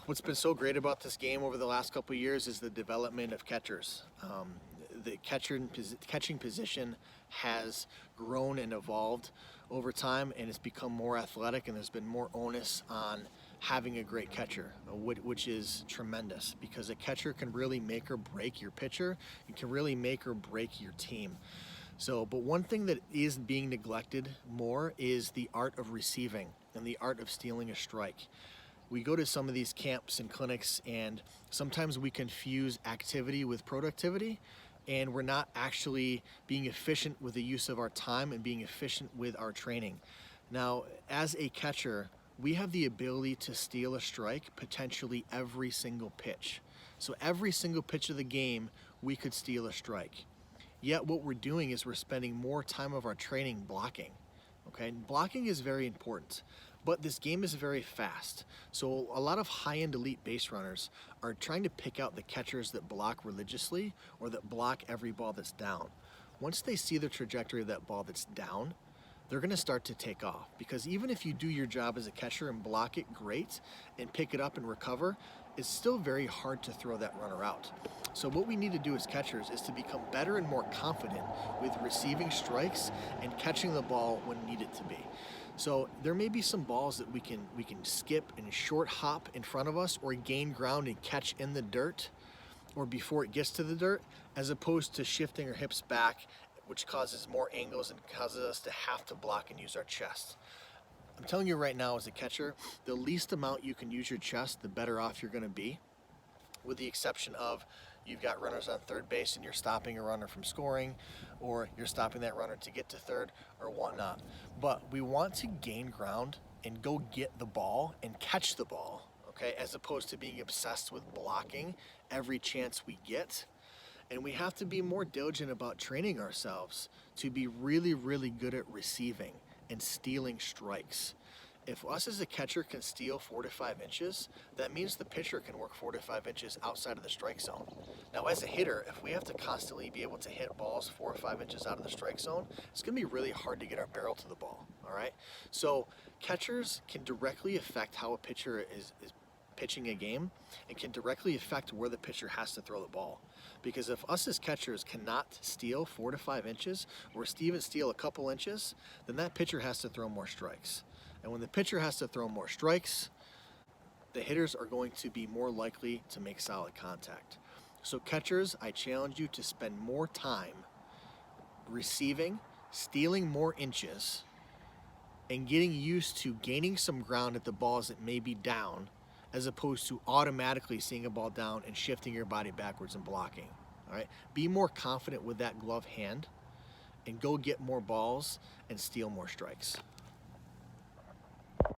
What's been so great about this game over the last couple of years is the development of catchers. The catching position has grown and evolved over time, and it's become more athletic, and there's been more onus on having a great catcher, which is tremendous, because a catcher can really make or break your pitcher. It can really make or break your team. But one thing that is being neglected more is the art of receiving and the art of stealing a strike. We go to some of these camps and clinics, and sometimes we confuse activity with productivity, and we're not actually being efficient with the use of our time and being efficient with our training. Now, as a catcher, we have the ability to steal a strike potentially every single pitch. So every single pitch of the game, we could steal a strike. Yet what we're doing is we're spending more time of our training blocking. Okay, blocking is very important, but this game is very fast. So a lot of high-end elite base runners are trying to pick out the catchers that block religiously or that block every ball that's down. Once they see the trajectory of that ball that's down, they're going to start to take off, because even if you do your job as a catcher and block it great and pick it up and recover, it's still very hard to throw that runner out. So what we need to do as catchers is to become better and more confident with receiving strikes and catching the ball when needed to be. So there may be some balls that we can skip and short hop in front of us, or gain ground and catch in the dirt or before it gets to the dirt, as opposed to shifting our hips back, which causes more angles and causes us to have to block and use our chest. I'm telling you right now, as a catcher, the least amount you can use your chest, the better off you're going to be, with the exception of you've got runners on third base and you're stopping a runner from scoring, or you're stopping that runner to get to third or whatnot. But we want to gain ground and go get the ball and catch the ball, okay, as opposed to being obsessed with blocking every chance we get. And we have to be more diligent about training ourselves to be really, really good at receiving and stealing strikes. If us as a catcher can steal 4 to 5 inches, that means the pitcher can work 4 to 5 inches outside of the strike zone. Now, as a hitter, if we have to constantly be able to hit balls 4 or 5 inches out of the strike zone, it's going to be really hard to get our barrel to the ball, all right? So catchers can directly affect how a pitcher is pitching a game, and can directly affect where the pitcher has to throw the ball. Because if us as catchers cannot steal 4 to 5 inches, or even steal a couple inches, then that pitcher has to throw more strikes. And when the pitcher has to throw more strikes, the hitters are going to be more likely to make solid contact. So catchers, I challenge you to spend more time receiving, stealing more inches, and getting used to gaining some ground at the balls that may be down, as opposed to automatically seeing a ball down and shifting your body backwards and blocking. All right? Be more confident with that glove hand and go get more balls and steal more strikes.